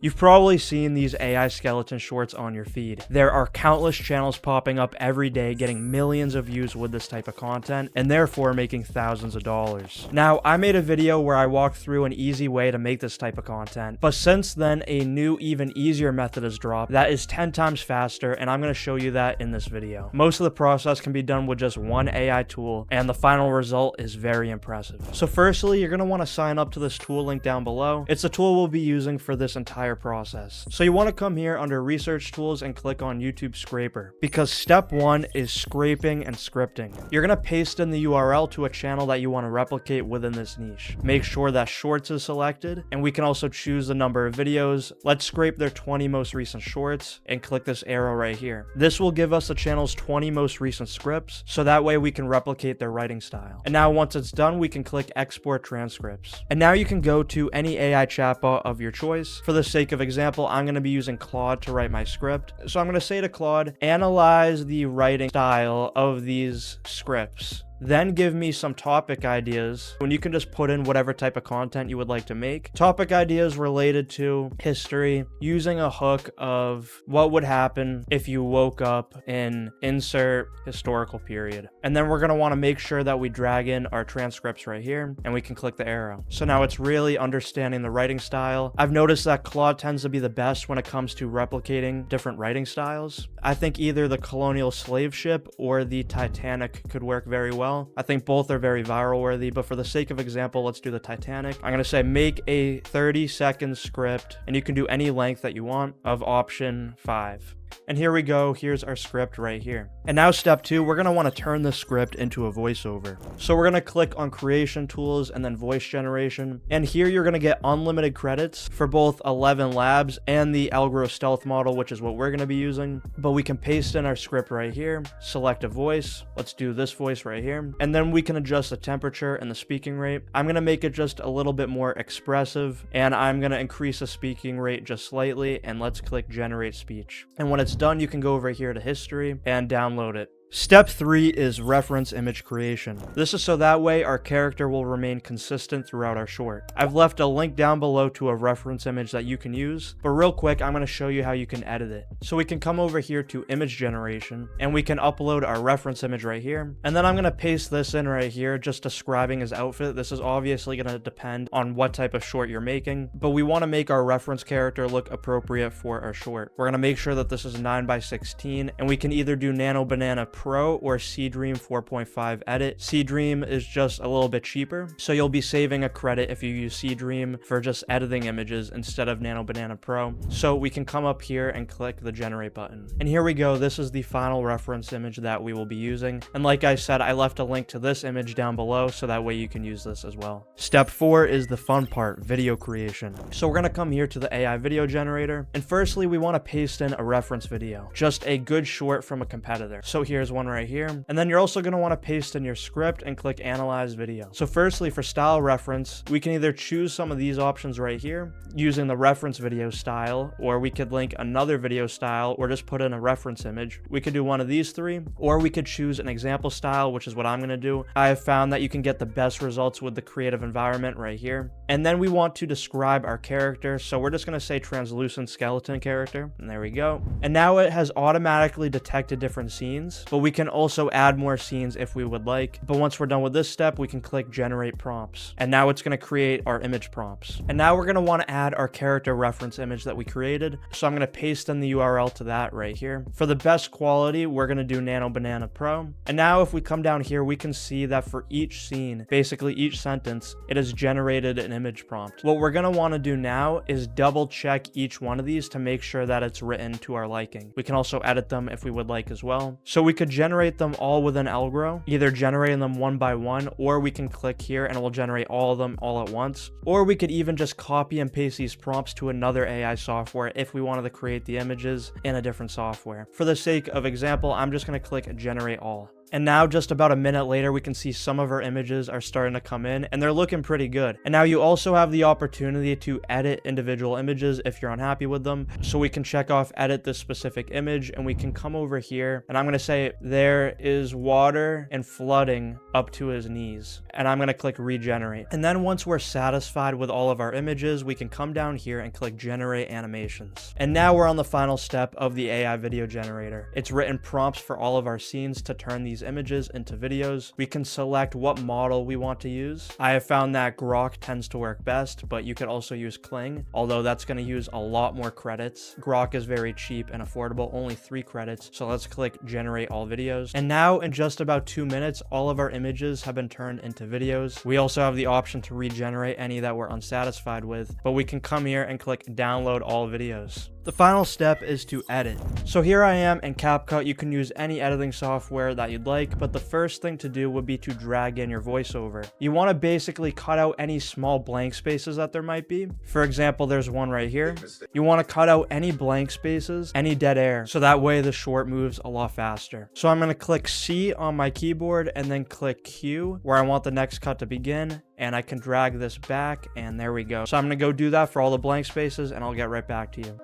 You've probably seen these AI skeleton shorts on your feed. There are countless channels popping up every day getting millions of views with this type of content and therefore making thousands of dollars. Now, I made a video where I walked through an easy way to make this type of content, but since then a new even easier method has dropped that is 10 times faster, and I'm going to show you that in this video. Most of the process can be done with just one AI tool and the final result is very impressive. So firstly, you're going to want to sign up to this tool link down below. It's the tool we'll be using for this entire process. So you want to come here under research tools and click on YouTube Scraper, because step 1 is scraping and scripting. You're going to paste in the URL to a channel that you want to replicate within this niche. Make sure that shorts is selected, and we can also choose the number of videos. Let's scrape their 20 most recent shorts and click this arrow right here. This will give us the channel's 20 most recent scripts, so that way we can replicate their writing style. And now once it's done, we can click export transcripts. And now you can go to any AI chatbot of your choice. For the sake of example, I'm going to be using Claude to write my script. So I'm going to say to Claude, analyze the writing style of these scripts. Then give me some topic ideas, when you can just put in whatever type of content you would like to make. Topic ideas related to history, using a hook of what would happen if you woke up in insert historical period. And then we're going to want to make sure that we drag in our transcripts right here, and we can click the arrow. So now it's really understanding the writing style. I've noticed that Claude tends to be the best when it comes to replicating different writing styles. I think either the colonial slave ship or the Titanic could work very well. I think both are very viral worthy, but for the sake of example, let's do the Titanic. I'm going to say make a 30-second script, and you can do any length that you want, of option 5. And here we go, here's our script right here. And now step 2, we're going to want to turn the script into a voiceover. So we're going to click on creation tools and then voice generation. And here you're going to get unlimited credits for both 11 labs and the Algro stealth model, which is what we're going to be using. But we can paste in our script right here, select a voice. Let's do this voice right here. And then we can adjust the temperature and the speaking rate. I'm going to make it just a little bit more expressive, and I'm going to increase the speaking rate just slightly, and let's click generate speech. And when it's done, you can go over here to history and download it. Step 3 is reference image creation. This is so that way our character will remain consistent throughout our short. I've left a link down below to a reference image that you can use, but real quick, I'm going to show you how you can edit it. So we can come over here to image generation, and we can upload our reference image right here. And then I'm going to paste this in right here, just describing his outfit. This is obviously going to depend on what type of short you're making, but we want to make our reference character look appropriate for our short. We're going to make sure that this is 9:16, and we can either do Nano Banana Pro or Seedream 4.5 edit. Seedream is just a little bit cheaper, so you'll be saving a credit if you use Seedream for just editing images instead of Nano Banana Pro. So we can come up here and click the generate button. And here we go, this is the final reference image that we will be using. And like I said, I left a link to this image down below so that way you can use this as well. Step 4 is the fun part, video creation. So we're going to come here to the AI video generator, and firstly we want to paste in a reference video, just a good short from a competitor. So here's one right here. And then you're also going to want to paste in your script and click analyze video. So firstly, for style reference, we can either choose some of these options right here using the reference video style, or we could link another video style, or just put in a reference image. We could do one of these 3, or we could choose an example style, which is what I'm going to do. I have found that you can get the best results with the creative environment right here. And then we want to describe our character. So we're just going to say translucent skeleton character. And there we go. And now it has automatically detected different scenes, but we can also add more scenes if we would like. But once we're done with this step, we can click generate prompts. And now it's going to create our image prompts. And now we're going to want to add our character reference image that we created. So I'm going to paste in the URL to that right here. For the best quality, we're going to do Nano Banana Pro. And now if we come down here, we can see that for each scene, basically each sentence, it has generated an image prompt. What we're going to want to do now is double check each one of these to make sure that it's written to our liking. We can also edit them if we would like as well. So we could generate them all within Algro, either generating them one by one, or we can click here and it will generate all of them all at once. Or we could even just copy and paste these prompts to another AI software if we wanted to create the images in a different software. For the sake of example, I'm just going to click generate all. And now just about a minute later, we can see some of our images are starting to come in and they're looking pretty good. And now you also have the opportunity to edit individual images if you're unhappy with them. So we can check off edit this specific image, and we can come over here and I'm going to say there is water and flooding up to his knees. And I'm going to click regenerate. And then once we're satisfied with all of our images, we can come down here and click generate animations. And now we're on the final step of the AI video generator. It's written prompts for all of our scenes to turn these images into videos. We can select what model we want to use. I have found that Grok tends to work best, but you could also use Kling, although that's going to use a lot more credits. Grok is very cheap and affordable, only 3 credits. So let's click generate all videos. And now in just about 2 minutes, all of our images have been turned into videos. We also have the option to regenerate any that we're unsatisfied with, but we can come here and click download all videos. The final step is to edit. So here I am in CapCut. You can use any editing software that you'd like, but the first thing to do would be to drag in your voiceover. You want to basically cut out any small blank spaces that there might be. For example, there's one right here. You want to cut out any blank spaces, any dead air, so that way the short moves a lot faster. So I'm going to click C on my keyboard and then click Q where I want the next cut to begin, and I can drag this back, and there we go. So I'm going to go do that for all the blank spaces, and I'll get right back to you.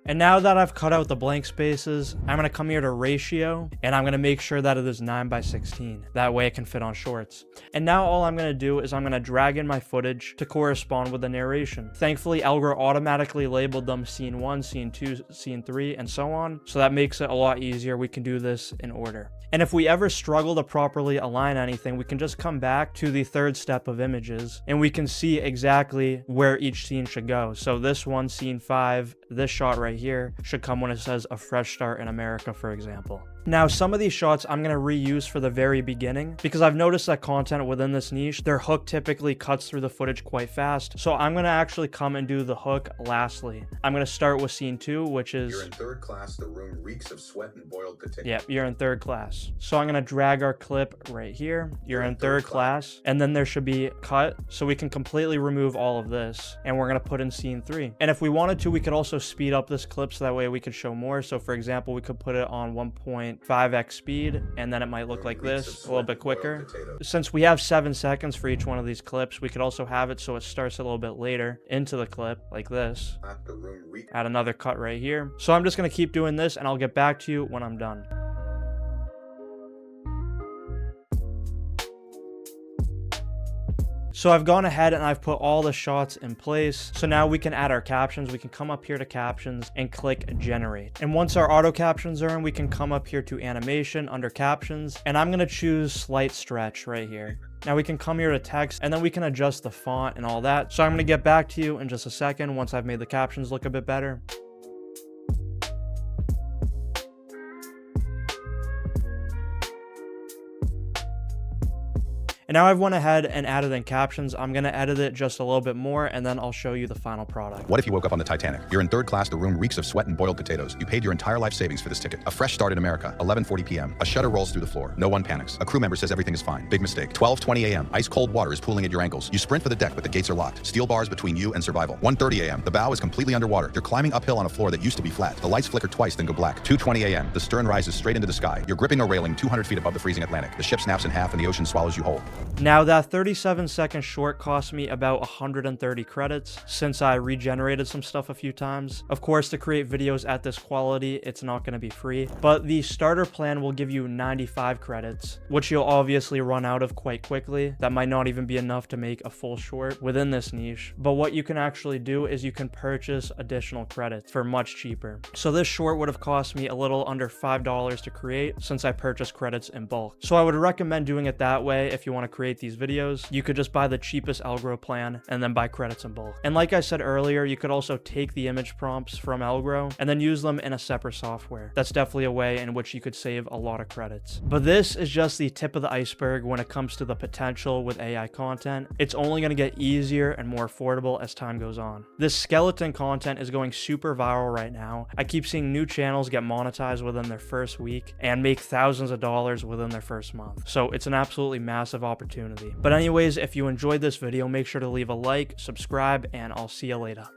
And now that I've cut out the blank spaces, I'm going to come here to ratio, and I'm going to make sure that it is 9:16. That way it can fit on shorts. And now all I'm going to do is I'm going to drag in my footage to correspond with the narration. Thankfully, Algro automatically labeled them scene 1, scene 2, scene 3, and so on. So that makes it a lot easier. We can do this in order. And if we ever struggle to properly align anything, we can just come back to the third step of images, and we can see exactly where each scene should go. So this one, scene 5, this shot right here should come when it says a fresh start in America, for example. Now, some of these shots I'm going to reuse for the very beginning because I've noticed that content within this niche, their hook typically cuts through the footage quite fast. So I'm going to actually come and do the hook lastly. I'm going to start with scene 2, which is... You're in third class, the room reeks of sweat and boiled potatoes. Yep, you're in third class. So I'm going to drag our clip right here. You're in third class. And then there should be cut. So we can completely remove all of this. And we're going to put in scene 3. And if we wanted to, we could also speed up this clip so that way we could show more. So for example, we could put it on 1.5x speed, and then it might look like this, a little bit quicker. Since we have 7 seconds for each one of these clips, we could also have it so it starts a little bit later into the clip, like this. Add another cut right here. So I'm just going to keep doing this, and I'll get back to you when I'm done. So I've gone ahead and I've put all the shots in place. So now we can add our captions. We can come up here to captions and click generate. And once our auto captions are in, we can come up here to animation under captions. And I'm going to choose slight stretch right here. Now we can come here to text, and then we can adjust the font and all that. So I'm going to get back to you in just a second once I've made the captions look a bit better. And now I've went ahead and added in captions. I'm going to edit it just a little bit more, and then I'll show you the final product. What if you woke up on the Titanic? You're in third class, the room reeks of sweat and boiled potatoes. You paid your entire life savings for this ticket. A fresh start in America, 11:40 p.m. A shudder rolls through the floor. No one panics. A crew member says everything is fine. Big mistake. 12:20 a.m. Ice cold water is pooling at your ankles. You sprint for the deck, but the gates are locked. Steel bars between you and survival. 1:30 a.m. The bow is completely underwater. You're climbing uphill on a floor that used to be flat. The lights flicker twice, then go black. 2:20 a.m. The stern rises straight into the sky. You're gripping a railing 200 feet above the freezing Atlantic. The ship snaps in half and the ocean swallows you whole. Now that 37-second short cost me about 130 credits since I regenerated some stuff a few times. Of course, to create videos at this quality, it's not going to be free, but the starter plan will give you 95 credits, which you'll obviously run out of quite quickly. That might not even be enough to make a full short within this niche, but what you can actually do is you can purchase additional credits for much cheaper. So this short would have cost me a little under $5 to create since I purchased credits in bulk. So I would recommend doing it that way if you want to create these videos. You could just buy the cheapest Algro plan and then buy credits in bulk. And like I said earlier, you could also take the image prompts from Algro and then use them in a separate software. That's definitely a way in which you could save a lot of credits. But this is just the tip of the iceberg when it comes to the potential with AI content. It's only going to get easier and more affordable as time goes on. This skeleton content is going super viral right now. I keep seeing new channels get monetized within their first week and make thousands of dollars within their first month. So it's an absolutely massive opportunity. But anyways, if you enjoyed this video, make sure to leave a like, subscribe, and I'll see you later.